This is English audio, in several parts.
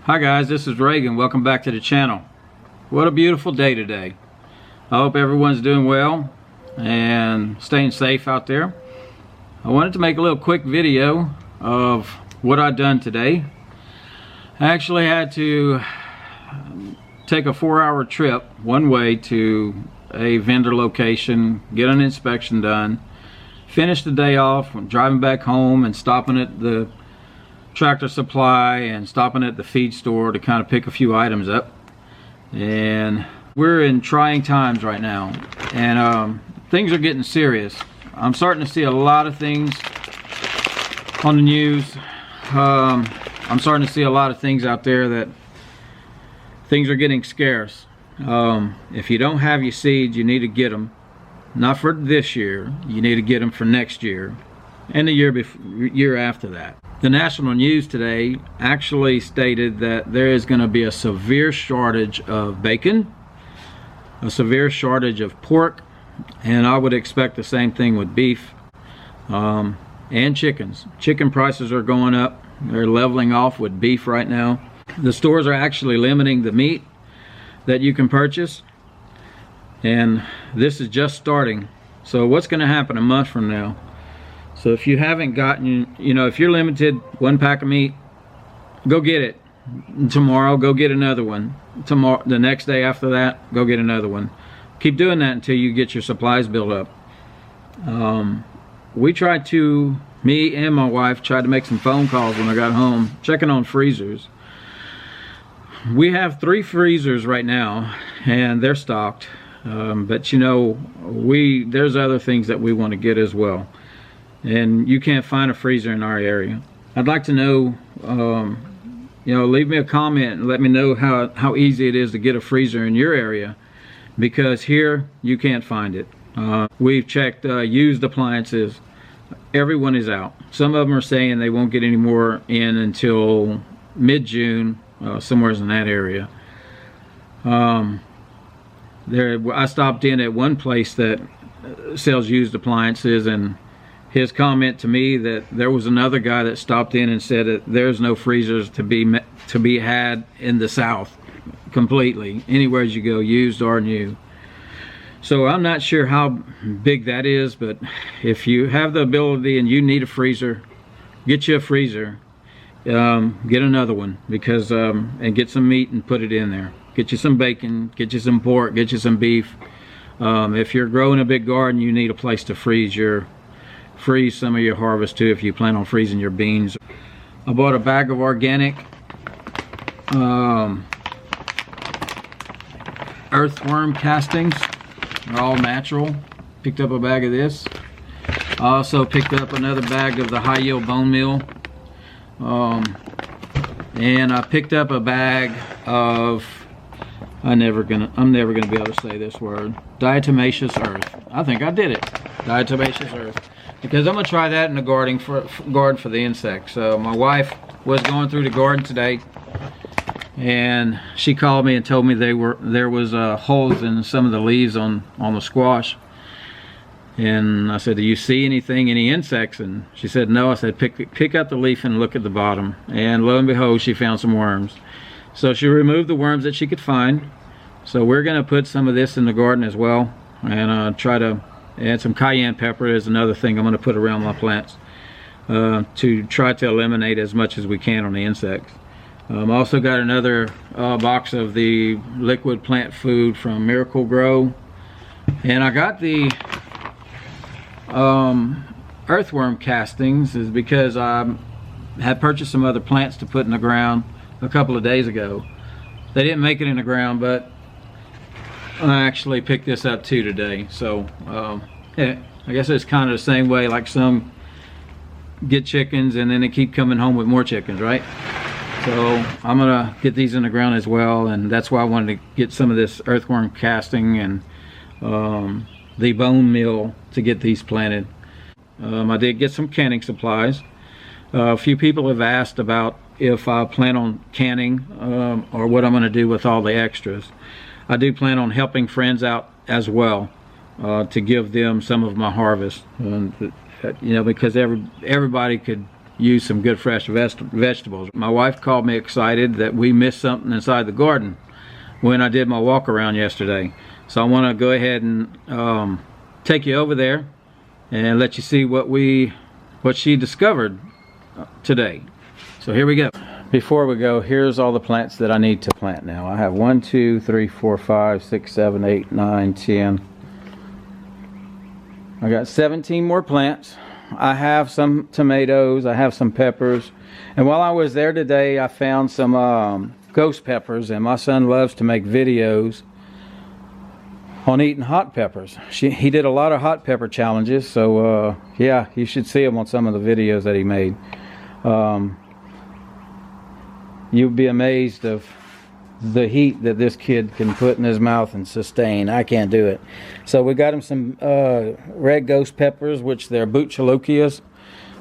Hi guys, this is Reagan. Welcome back to the channel. What a beautiful day today. I hope everyone's doing well and staying safe out there. I wanted to make a little quick video of what I've done today. I actually had to take a 4-hour trip one way to a vendor location, get an inspection done, finish the day off, driving back home and stopping at the Tractor Supply and stopping at the feed store to kind of pick a few items up. And we're in trying times right now, and things are getting serious. I'm starting to see a lot of things on the news. I'm starting to see a lot of things out there that things are getting scarce. If you don't have your seeds, you need to get them. Not for this year, you need to get them for next year and the year after that. The national news today actually stated that there is going to be a severe shortage of bacon, a severe shortage of pork, and I would expect the same thing with beef and chickens. Chicken prices are going up. They're leveling off with beef right now. The stores are actually limiting the meat that you can purchase, and this is just starting. So what's going to happen a month from now? So if you haven't gotten, if you're limited one pack of meat, go get it. Tomorrow, go get another one. Tomorrow, the next day after that, go get another one. Keep doing that until you get your supplies built up. Me and my wife tried to make some phone calls when I got home, checking on freezers. We have 3 freezers right now, and they're stocked. But there's other things that we want to get as well. And you can't find a freezer in our area. I'd like to know, leave me a comment and let me know how easy it is to get a freezer in your area, because here you can't find it. We've checked used appliances. Everyone is out. Some of them are saying they won't get any more in until mid-June, somewhere in that area. I stopped in at one place that sells used appliances, and his comment to me that there was another guy that stopped in and said that there's no freezers to be had in the South completely, anywhere you go, used or new. So I'm not sure how big that is, but if you have the ability and you need a freezer, get you a freezer. Get another one, because and get some meat and put it in there. Get you some bacon, get you some pork, get you some beef. If you're growing a big garden, you need a place to freeze some of your harvest too, if you plan on freezing your beans. I bought a bag of organic earthworm castings. They're all natural. Picked up a bag of this. I also picked up another bag of the high yield bone meal. And I picked up a bag of, I'm never gonna be able to say this word, diatomaceous earth. I think I did it. Diatomaceous earth. Because I'm gonna try that in the garden for the insects. So my wife was going through the garden today, and she called me and told me there was holes in some of the leaves on the squash. And I said, do you see any insects? And she said no. I said, pick up the leaf and look at the bottom. And lo and behold, she found some worms. So she removed the worms that she could find. So we're gonna put some of this in the garden as well, and try to add some cayenne pepper is another thing I'm gonna put around my plants to try to eliminate as much as we can on the insects. Also got another box of the liquid plant food from Miracle Grow, and I got the earthworm castings is because I had purchased some other plants to put in the ground a couple of days ago. They didn't make it in the ground, but I actually picked this up too today. So yeah, I guess it's kind of the same way like some get chickens and then they keep coming home with more chickens, right? So I'm gonna get these in the ground as well, and that's why I wanted to get some of this earthworm casting and the bone meal to get these planted. I did get some canning supplies. A few people have asked about if I plan on canning or what I'm going to do with all the extras. I do plan on helping friends out as well to give them some of my harvest, because everybody could use some good fresh vegetables. My wife called me excited that we missed something inside the garden when I did my walk around yesterday. So I want to go ahead and take you over there and let you see what she discovered today. So here we go. Before we go, here's all the plants that I need to plant now. I have 1, 2, 3, 4, 5, 6, 7, 8, 9, 10. I got 17 more plants. I have some tomatoes, I have some peppers, and while I was there today I found some ghost peppers, and my son loves to make videos on eating hot peppers. He did a lot of hot pepper challenges, so yeah, you should see him on some of the videos that he made. You'd be amazed of the heat that this kid can put in his mouth and sustain. I can't do it. So we got him some red ghost peppers, which they're buchalokias,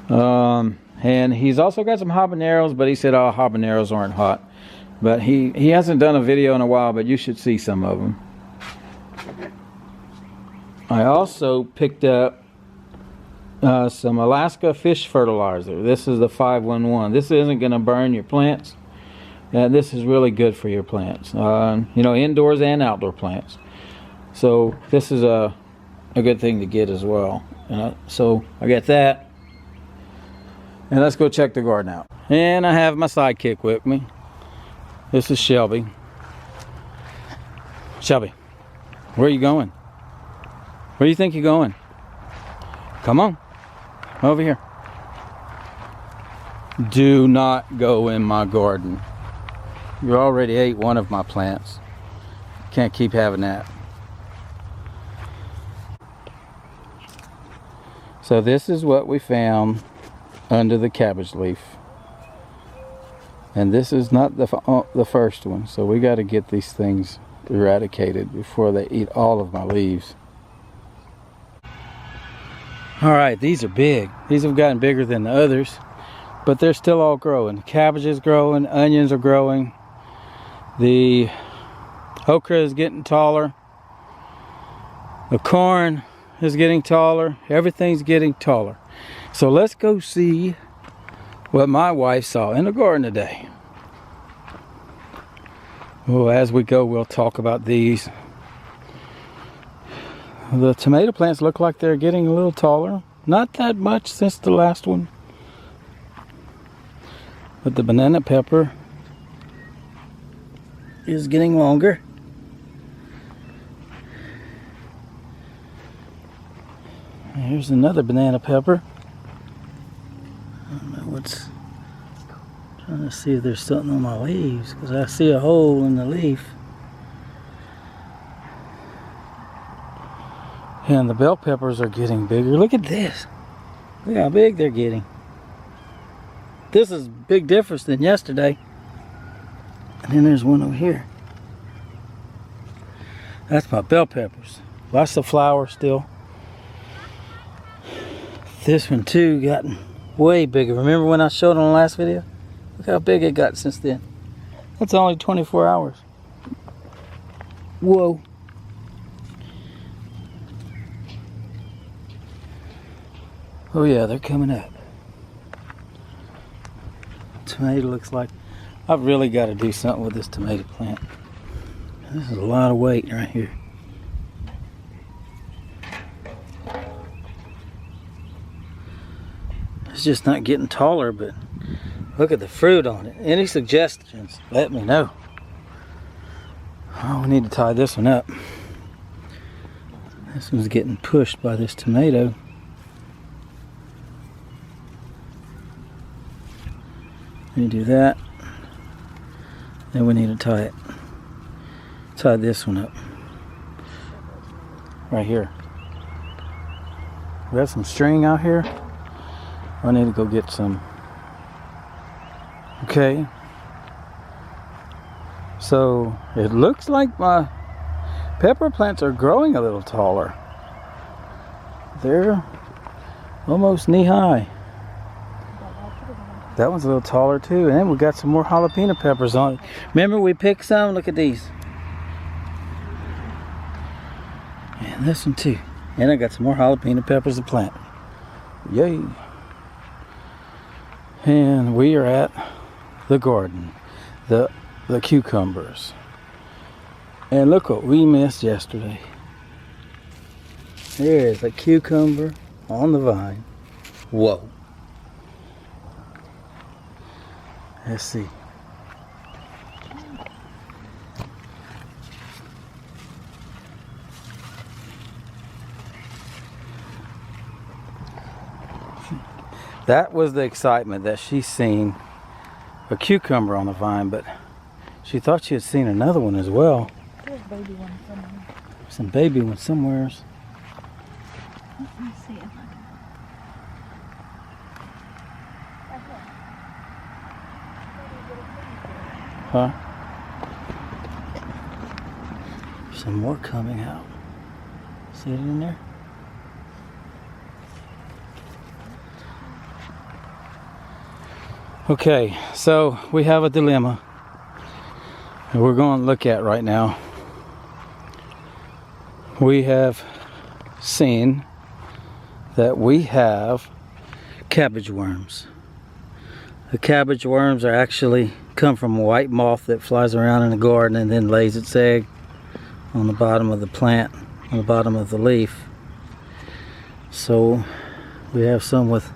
and he's also got some habaneros, but he said, oh, habaneros aren't hot. But he hasn't done a video in a while, but you should see some of them. I also picked up some Alaska fish fertilizer. This is the 511. This isn't going to burn your plants. This is really good for your plants, you know, indoors and outdoor plants. So this is a good thing to get as well. So I got that, and let's go check the garden out. And I have my sidekick with me. This is Shelby. Shelby, where are you going? Where do you think you're going? Come on, over here. Do not go in my garden. You already ate one of my plants. Can't keep having that. So this is what we found under the cabbage leaf. And this is not the first one. So we got to get these things eradicated before they eat all of my leaves. Alright, these are big. These have gotten bigger than the others, but they're still all growing. Cabbage is growing, onions are growing. The okra is getting taller. The corn is getting taller. Everything's getting taller. So let's go see what my wife saw in the garden today. Well, as we go, we'll talk about these. The tomato plants look like they're getting a little taller. Not that much since the last one. But the banana pepper is getting longer. Here's another banana pepper. I don't know what's... trying to see if there's something on my leaves, because I see a hole in the leaf. And the bell peppers are getting bigger. Look at this. Look how big they're getting. This is a big difference than yesterday. And then there's one over here. That's my bell peppers. Lots of flowers still. This one too gotten way bigger. Remember when I showed on the last video? Look how big it got since then. That's only 24 hours. Whoa. Oh yeah, they're coming up. Tomato looks like... I've really got to do something with this tomato plant. This is a lot of weight right here. It's just not getting taller, but look at the fruit on it. Any suggestions, let me know. Oh, we need to tie this one up. This one's getting pushed by this tomato. We need to do that. Then we need to tie this one up. Right here. We have some string out here. I need to go get some. Okay. So it looks like my pepper plants are growing a little taller. They're almost knee high. That one's a little taller too. And then we got some more jalapeno peppers on it. Remember we picked some? Look at these. And this one too. And I got some more jalapeno peppers to plant. Yay. And we are at the garden, the cucumbers. And look what we missed yesterday. There is a cucumber on the vine. Whoa. Let's see. That was the excitement that she's seen a cucumber on the vine, but she thought she had seen another one as well. There's a baby one somewhere. Some baby one somewhere. Let me see if I can. Huh? Some more coming out. See it in there? Okay, so we have a dilemma that we're going to look at right now. We have seen that we have cabbage worms. The cabbage worms are actually come from a white moth that flies around in the garden and then lays its egg on the bottom of the plant, on the bottom of the leaf. So we have some with,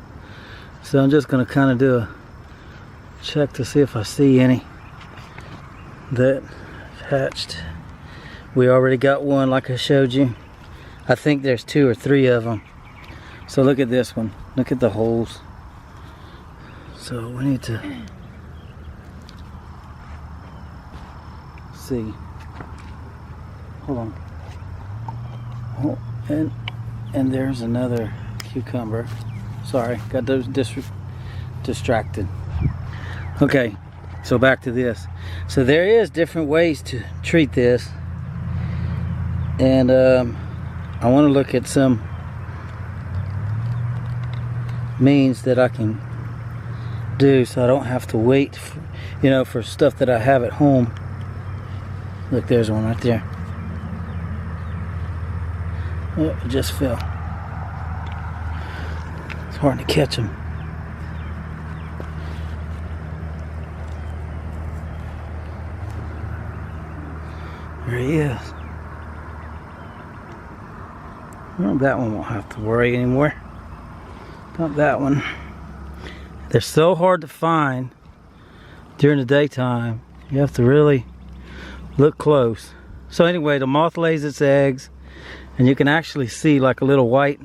so I'm just going to kind of do a check to see if I see any that hatched. We already got one, like I showed you. I think there's 2 or 3 of them. So look at this one. Look at the holes. So we need to see. Hold on. Oh, and there's another cucumber. Sorry, got those distracted. Okay, so back to this. So there is different ways to treat this, and I want to look at some means that I can do so I don't have to wait for, you know, for stuff that I have at home. Look, there's one right there. Oh, it just fell. It's hard to catch them. There he is. Well, that one won't have to worry anymore. Not that one. They're so hard to find during the daytime. You have to really look close. So anyway, the moth lays its eggs, and you can actually see like a little white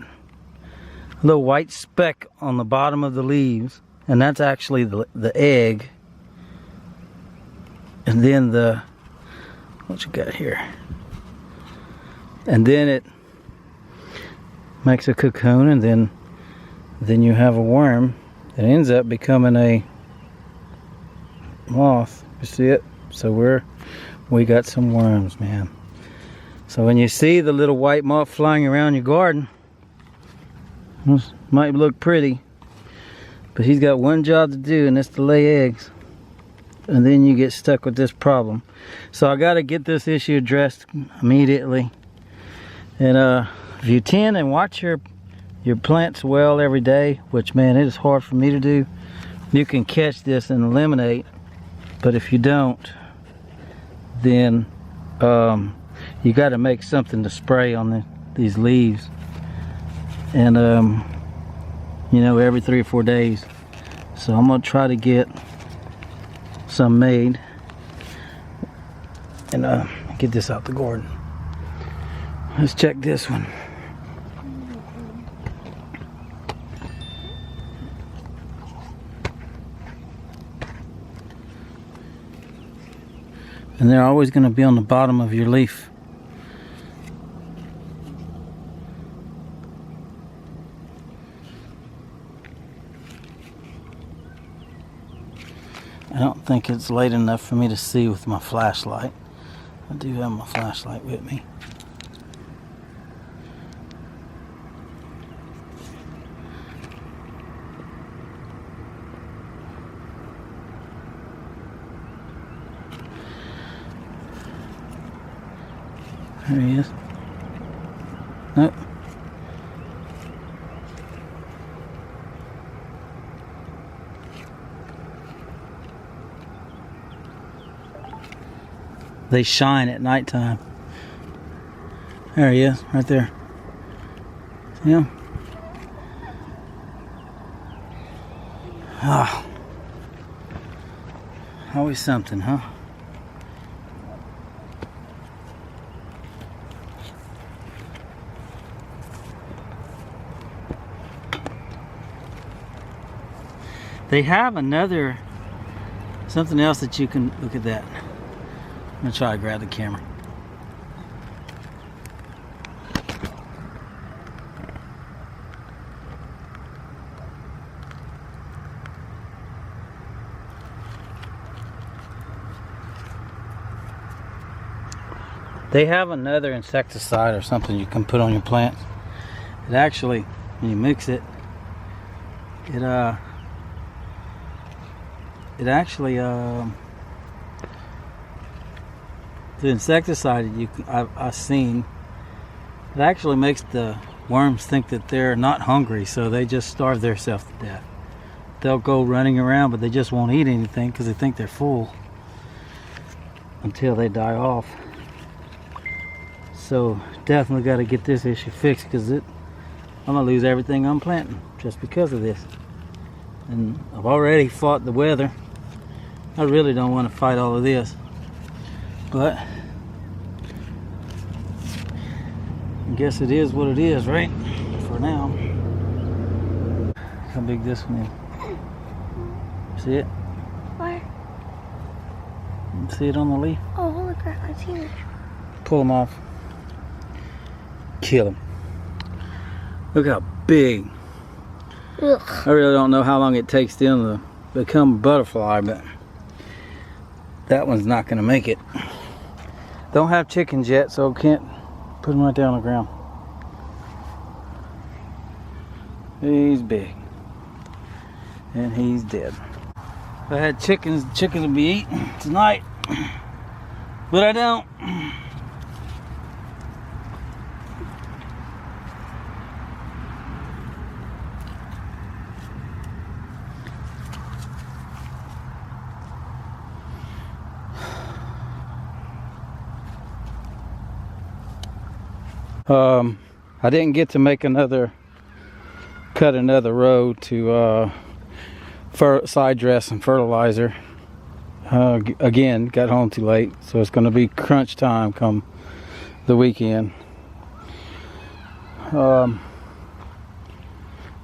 speck on the bottom of the leaves, and that's actually the egg. And then what you got here? And then it makes a cocoon, and then you have a worm that ends up becoming a moth. You see it? So we got some worms, man. So when you see the little white moth flying around your garden, this might look pretty, but he's got one job to do, and that's to lay eggs. And then you get stuck with this problem. So I got to get this issue addressed immediately. And if you tend and watch your plants well every day, which, man, it is hard for me to do, you can catch this and eliminate. But if you don't, then you got to make something to spray on these leaves. And you know, every 3 or 4 days. So I'm gonna try to get some made and get this out the garden. Let's check this one. And they're always going to be on the bottom of your leaf. I don't think it's late enough for me to see with my flashlight. I do have my flashlight with me. There he is. Nope. They shine at nighttime. There he is, right there. See him? Ah. Always something, huh? They have another, something else that you can, look at that. I'm gonna try to grab the camera. They have another insecticide or something you can put on your plants. It actually, when you mix it, it actually the insecticide I've seen, it actually makes the worms think that they're not hungry, so they just starve themselves to death. They'll go running around, but they just won't eat anything because they think they're full until they die off. So definitely got to get this issue fixed, because I'm gonna lose everything I'm planting just because of this. And I've already fought the weather. I really don't want to fight all of this, but I guess it is what it is, right? For now. How big this one is? See it? Where? See it on the leaf? Oh, holy crap, that's huge. Pull them off. Kill them. Look how big. Ugh. I really don't know how long it takes them to become a butterfly, but that one's not going to make it. Don't have chickens yet, so can't put them right there on the ground. He's big. And he's dead. If I had chickens, the chickens would be eating tonight. But I don't. I didn't get to make cut another row to side dress and fertilizer. Again, got home too late, so it's going to be crunch time come the weekend. The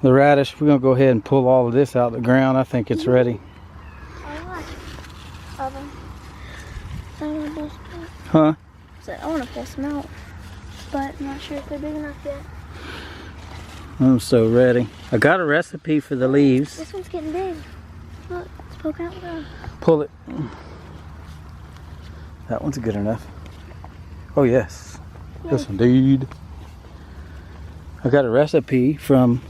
radish, we're going to go ahead and pull all of this out of the ground. I think it's ready. Huh? I want to pull some out, but I'm not sure if they're big enough yet. I'm so ready. I got a recipe for the leaves. This one's getting big. Look, it's poking out the ground. Pull it. That one's good enough. Oh yes. Yay. Yes indeed. I got a recipe from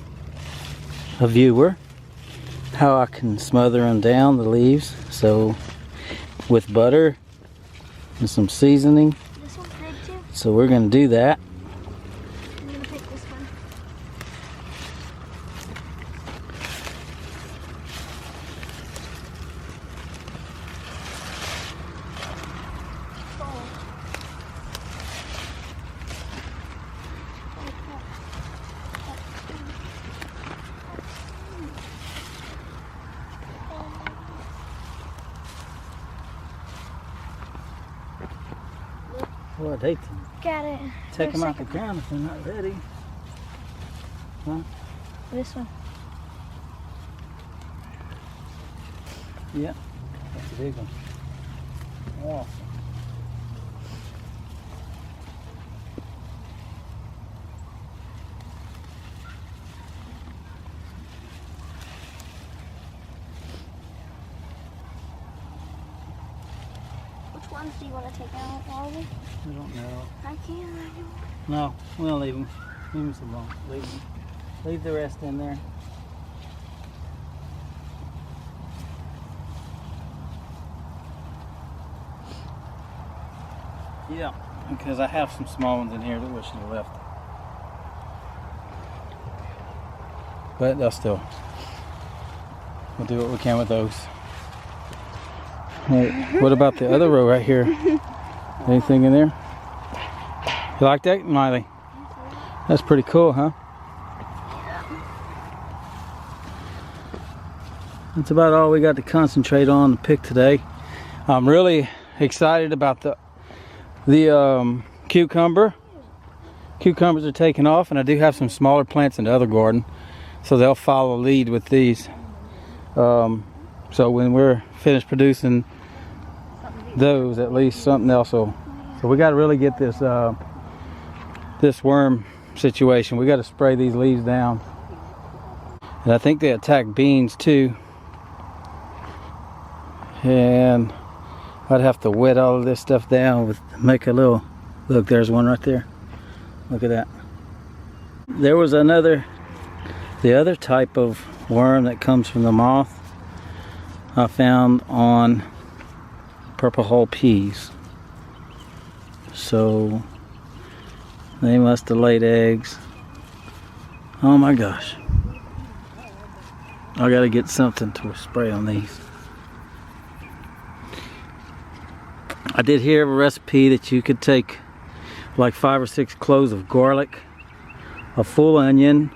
a viewer how I can smother them down, the leaves. So with butter and some seasoning. This one's big too. So we're going to do that. I'm going to pick this one. Well, I'd hate to Got it. take them out the Second. ground if they're not ready. Huh? This one. Yeah, that's a big one. Awesome. Which ones do you want to take out? All of them? I don't know. I can. No, we'll leave them. Leave them some alone. Leave them. Leave the rest in there. Yeah, because I have some small ones in here that we should have left. But they'll still, we'll do what we can with those. Hey, what about the other row right here? Anything in there? You like that, Miley? That's pretty cool, huh? That's about all we got to concentrate on and pick today. I'm really excited about the cucumber. Cucumbers are taking off, and I do have some smaller plants in the other garden, so they'll follow lead with these. So when we're finished producing those, at least something else will. So we got to really get this this worm situation. We got to spray these leaves down, and I think they attack beans too. And I'd have to wet all of this stuff down with make a little. Look, there's one right there. Look at that. There was the other type of worm that comes from the moth I found on purple hull peas. So they must have laid eggs. Oh my gosh. I gotta get something to spray on these. I did hear of a recipe that you could take like 5 or 6 cloves of garlic, a full onion,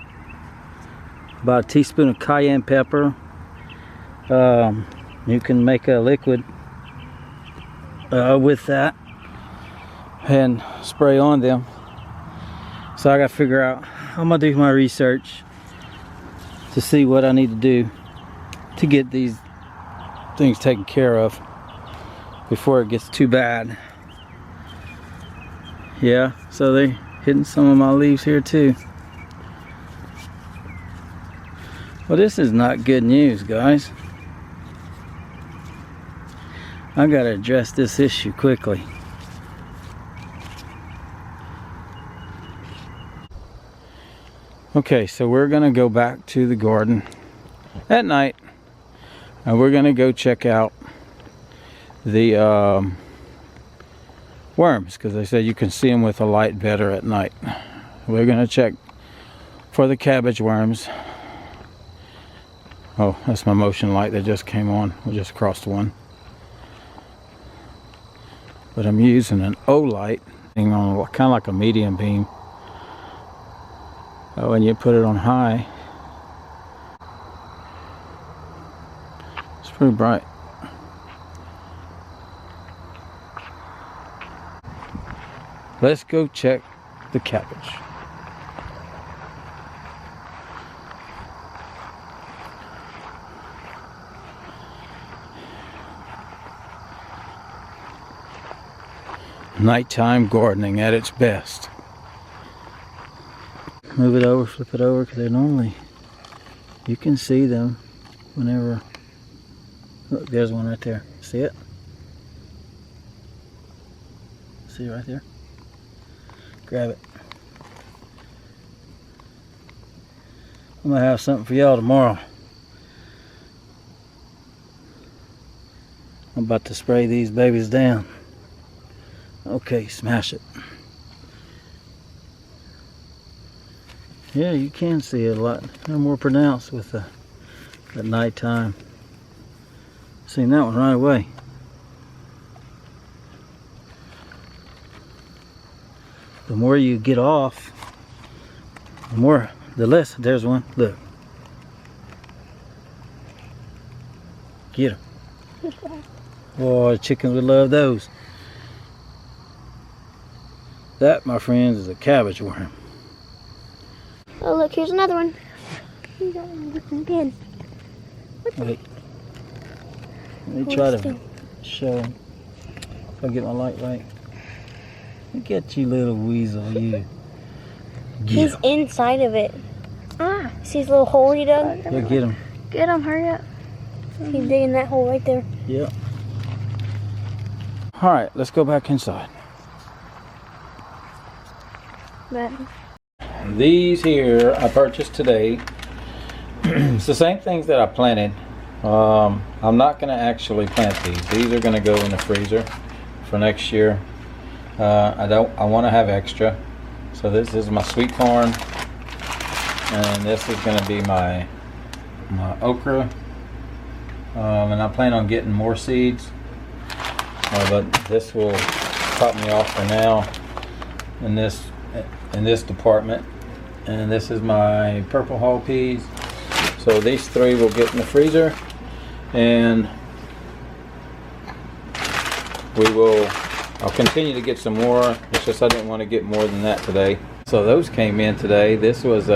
about a teaspoon of cayenne pepper. You can make a liquid with that and spray on them. So I gotta figure out, I'm gonna do my research to see what I need to do to get these things taken care of before it gets too bad. Yeah, so they're hitting some of my leaves here too. Well, this is not good news, guys. I gotta address this issue quickly. Okay, so we're gonna go back to the garden at night, and we're gonna go check out the worms, because they said you can see them with a light better at night. We're gonna check for the cabbage worms. Oh, that's my motion light that just came on. We just crossed one. But I'm using an O light on kind of like a medium beam. When you put it on high, it's pretty bright. Let's go check the cabbage. Nighttime gardening at its best. Move it over, flip it over, because they're normally, you can see them whenever. Look, there's one right there. See it? See it right there? Grab it. I'm gonna have something for y'all tomorrow. I'm about to spray these babies down. Okay, smash it. Yeah, you can see it a lot. They're more pronounced with the at nighttime. Seen that one right away. The more you get off, the less. There's one. Look. Get him. Oh, the chickens would love those. That, my friends, is a cabbage worm. Oh, look, here's another one. You got one looking good. Wait. Let me try to show him. If I get my light right. Look at you, little weasel, you. He's inside of it. Ah, see his little hole he dug? Yeah, get him. Get him, hurry up. He's digging that hole right there. Yep. Alright, let's go back inside. But These here I purchased today. It's the same things that I planted. I'm not going to actually plant these. These are going to go in the freezer for next year. I want to have extra. So this is my sweet corn, and this is going to be my okra. And I plan on getting more seeds. But this will caught me off for now in this department. And this is my purple hull peas. So these three will get in the freezer, and I'll continue to get some more. It's just I didn't want to get more than that today. So those came in today. This was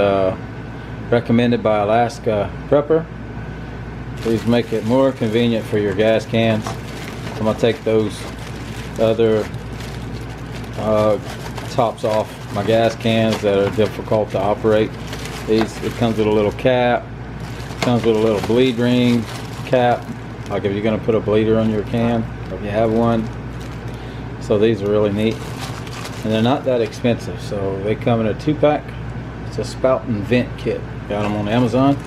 recommended by Alaska Prepper. Please make it more convenient for your gas cans. I'm gonna take those other tops off my gas cans that are difficult to operate. It comes with a little cap, comes with a little bleed ring cap, like if you're gonna put a bleeder on your can, or if you have one. So these are really neat, and they're not that expensive. So they come in a 2-pack. It's a spout and vent kit. Got them on Amazon.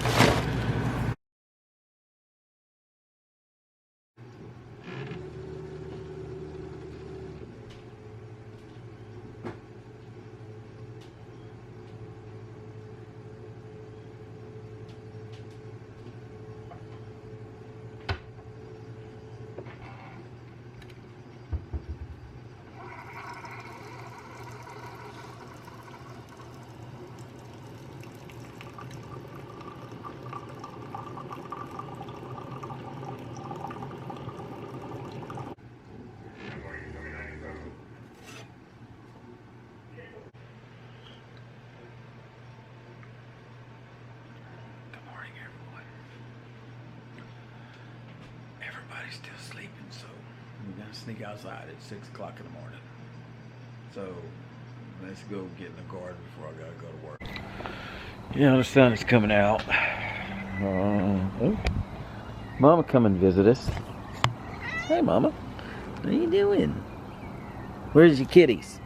Everybody's still sleeping, so we're gonna sneak outside at 6 o'clock in the morning. So let's go get in the garden before I gotta go to work. Yeah, the sun is coming out. Oh. Mama, come and visit us. Hey, Mama. What are you doing? Where's your kitties?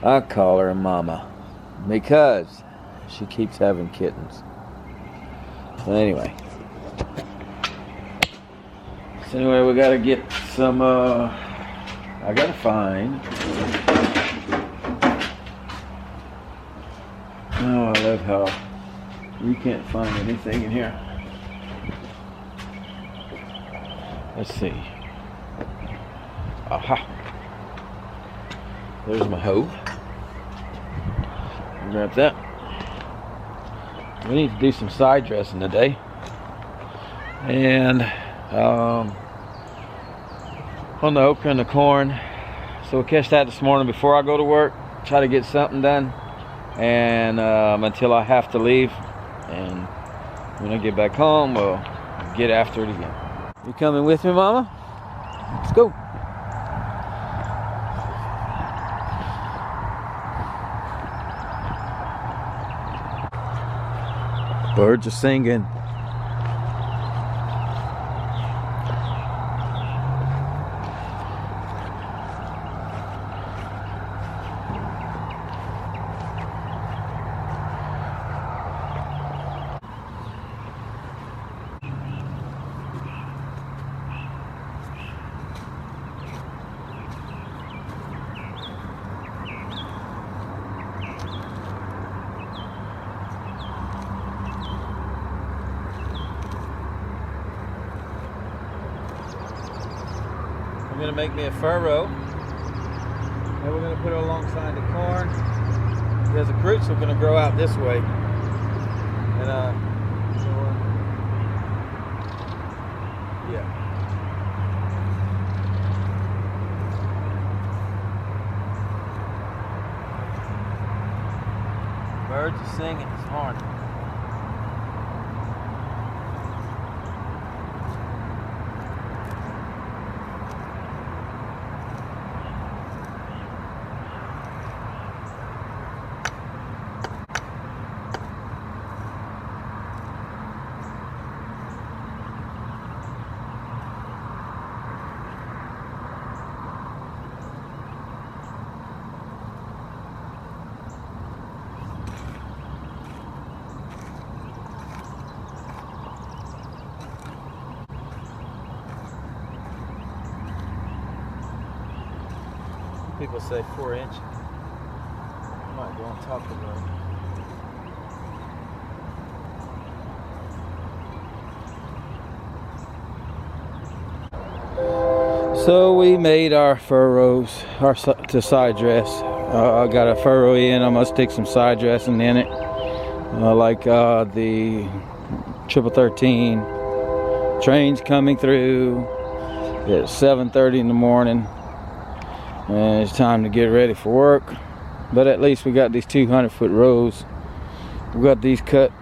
I call her Mama because she keeps having kittens. Anyway, we gotta get some, I gotta find, oh, I love how you can't find anything in here. Let's see. Aha. There's my hoe. Grab that. We need to do some side dressing today, and on the okra and the corn. So we'll catch that this morning before I go to work. Try to get something done, and until I have to leave. And when I get back home, we'll get after it again. You coming with me, Mama? Let's go. Birds are singing. I'm gonna make me a furrow, and we're gonna put it alongside the corn because the roots are gonna grow out this way. And yeah. Birds are singing this morning. People say 4 inch. I might go on top of the So we made our furrows to side dress. I got a furrow in. I'm gonna stick some side dressing in it, like the 1313 trains coming through at 7:30 in the morning, and it's time to get ready for work. But at least we got these 200-foot rows. We got these cut,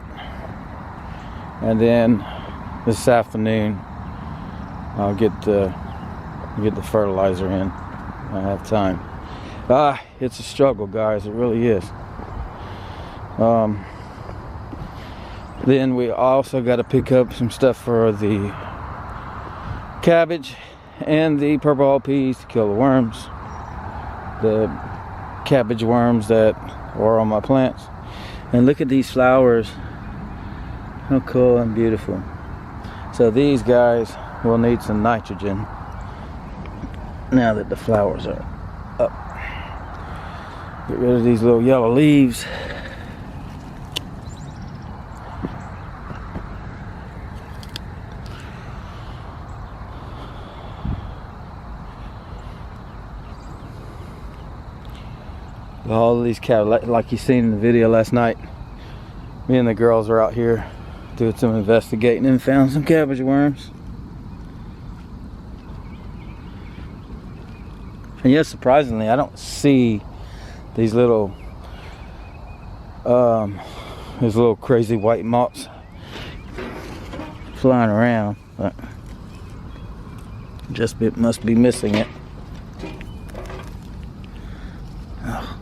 and then this afternoon I'll get the fertilizer in. I have time. It's a struggle, guys. It really is. Then we also got to pick up some stuff for the cabbage and the purple hull peas to kill the worms, the cabbage worms that are on my plants. And look at these flowers, how cool and beautiful. So these guys will need some nitrogen now that the flowers are up. Get rid of these little yellow leaves. All of these cabbage, like you seen in the video last night, me and the girls are out here doing some investigating and found some cabbage worms. And yes, surprisingly, I don't see these little crazy white moths flying around, but just must be missing it. Oh.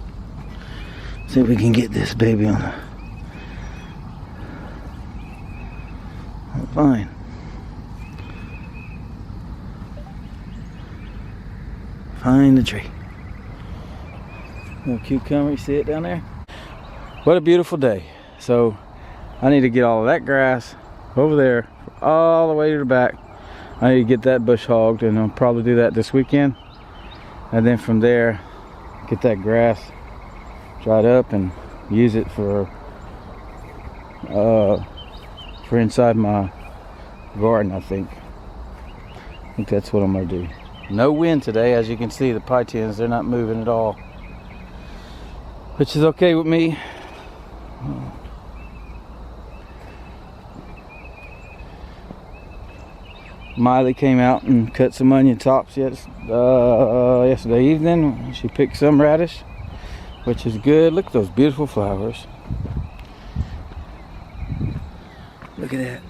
See if we can get this baby on the vine. Find the tree. Little cucumber, you see it down there? What a beautiful day. So I need to get all of that grass over there all the way to the back. I need to get that bush hogged, and I'll probably do that this weekend. And then from there, get that grass dried up and use it for inside my garden. I think that's what I'm gonna do. No wind today, as you can see. The pythians, they're not moving at all, which is okay with me. Miley came out and cut some onion tops yesterday evening. She picked some radish, which is good. Look at those beautiful flowers. Look at that.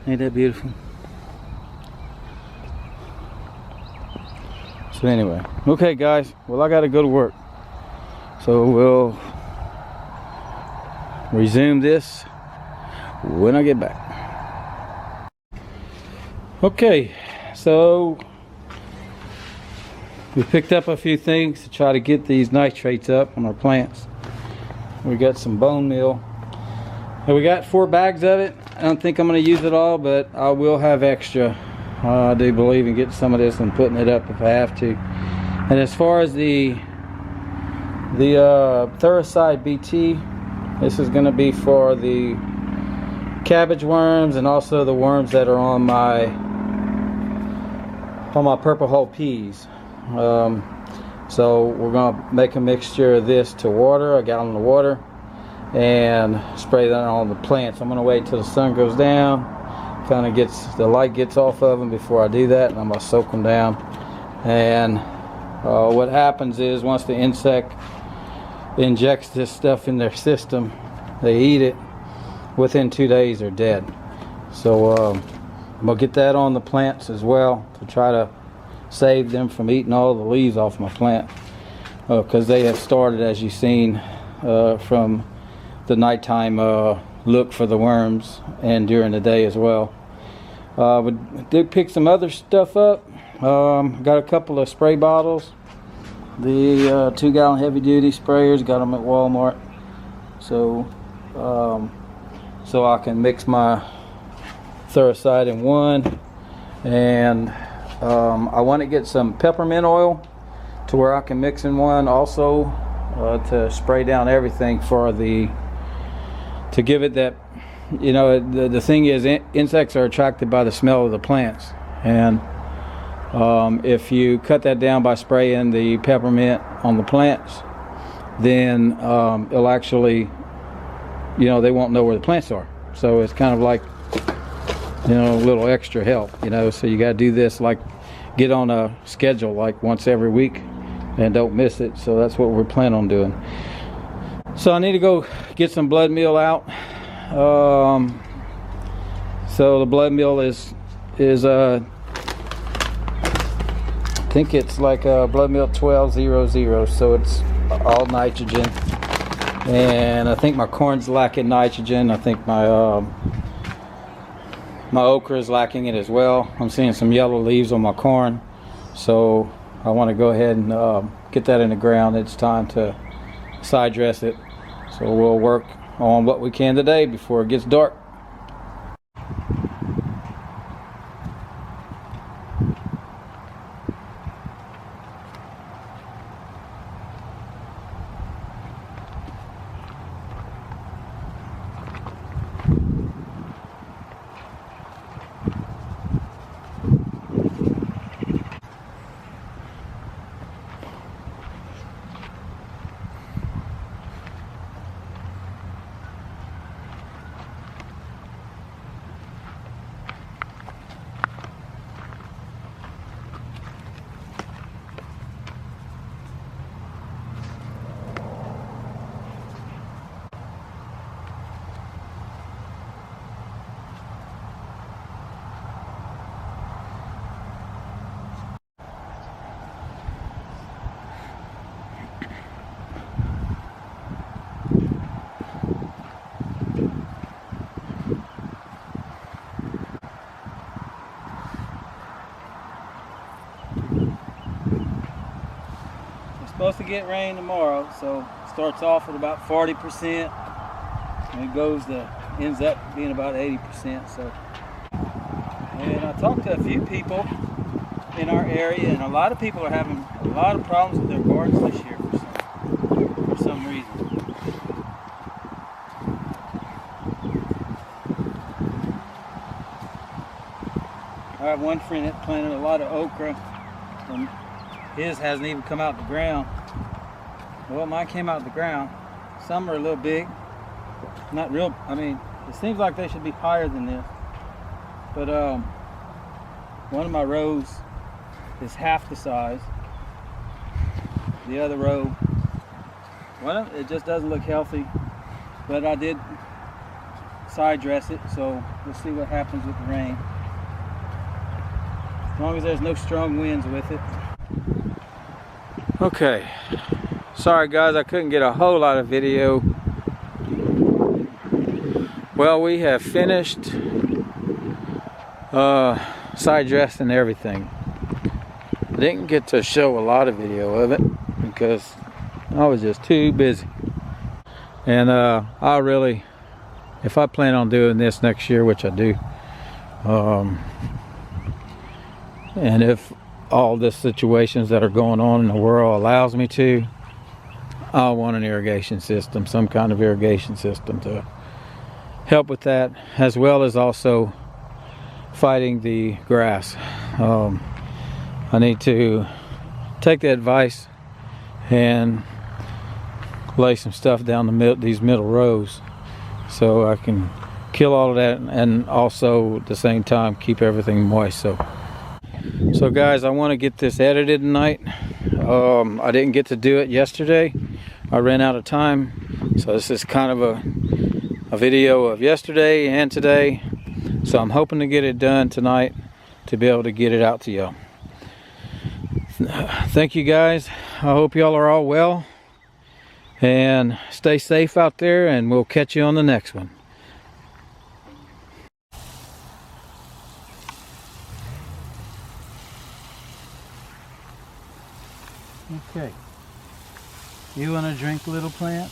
Ain't that beautiful? So anyway, okay guys, well I gotta go to work. So we'll resume this when I get back. Okay, so we picked up a few things to try to get these nitrates up on our plants. We got some bone meal. And we got 4 bags of it. I don't think I'm going to use it all, but I will have extra. I do believe in getting some of this and putting it up if I have to. And as far as the Thuricide BT, this is going to be for the cabbage worms and also the worms that are on my purple hull peas. So we're going to make a mixture of this to water, a gallon of water, and spray that on the plants. I'm going to wait till the sun goes down, kind of the light gets off of them before I do that, and I'm going to soak them down. And what happens is once the insect injects this stuff in their system, they eat it. Within 2 days they're dead. So I'm going to get that on the plants as well to try to save them from eating all the leaves off my plant, because they have started, as you've seen, from the nighttime look for the worms and during the day as well. We did pick some other stuff up. Got a couple of spray bottles, the 2-gallon heavy duty sprayers, got them at Walmart, so I can mix my Thuricide in one. And I want to get some peppermint oil to where I can mix in one also, to spray down everything to give it that, you know, the thing is, insects are attracted by the smell of the plants, And if you cut that down by spraying the peppermint on the plants, then it'll actually, they won't know where the plants are. So it's kind of like, a little extra help, so you got to do this, like get on a schedule like once every week and don't miss it. So that's what we're planning on doing. So I need to go get some blood meal out. So the blood meal is I think it's like a blood meal 1200, so it's all nitrogen. And I think my corn's lacking nitrogen. I think my okra is lacking it as well. I'm seeing some yellow leaves on my corn, so I want to go ahead and get that in the ground. It's time to side dress it. So we'll work on what we can today before it gets dark. Supposed to get rain tomorrow, so it starts off at about 40% and ends up being about 80%. So, and I talked to a few people in our area, and a lot of people are having a lot of problems with their gardens this year for some reason. I have one friend that planted a lot of okra, and his hasn't even come out the ground. Well, mine came out the ground. Some are a little big. Not real, it seems like they should be higher than this. But one of my rows is half the size. The other row, it just doesn't look healthy. But I did side dress it, so we'll see what happens with the rain. As long as there's no strong winds with it. Okay, sorry guys, I couldn't get a whole lot of video. Well, we have finished side dressing everything. I didn't get to show a lot of video of it because I was just too busy. And if I plan on doing this next year, which I do, and if all the situations that are going on in the world allows me to, I want an irrigation system, some kind of irrigation system to help with that, as well as also fighting the grass. I need to take the advice and lay some stuff down these middle rows so I can kill all of that and also at the same time keep everything moist. So guys, I want to get this edited tonight. I didn't get to do it yesterday. I ran out of time. So this is kind of a video of yesterday and today. So I'm hoping to get it done tonight to be able to get it out to y'all. Thank you guys. I hope y'all are all well. And stay safe out there, and we'll catch you on the next one. Okay. You want to drink, little plant?